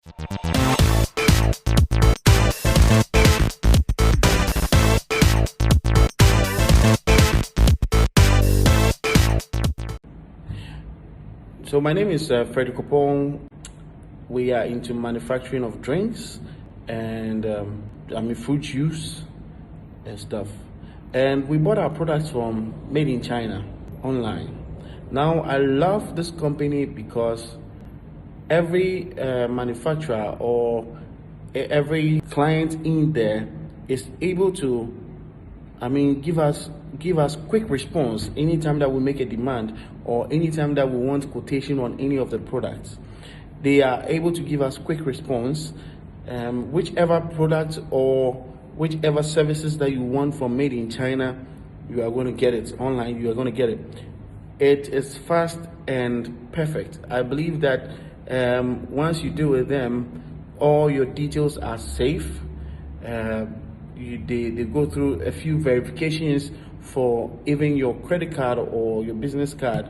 So my name is Frederick Oppong. We are into manufacturing of drinks and fruit juice and stuff. And we bought our products from Made-in-China online. Now I love this company because every manufacturer or every client in there is able to give us quick response anytime that we make a demand or anytime that we want quotation on any of the products. They are able to give us quick response. Whichever product or whichever services that you want from Made in China, you are going to get it online. You are going to get it. It is fast and perfect. I believe that once you deal with them, all your details are safe. They go through a few verifications for even your credit card or your business card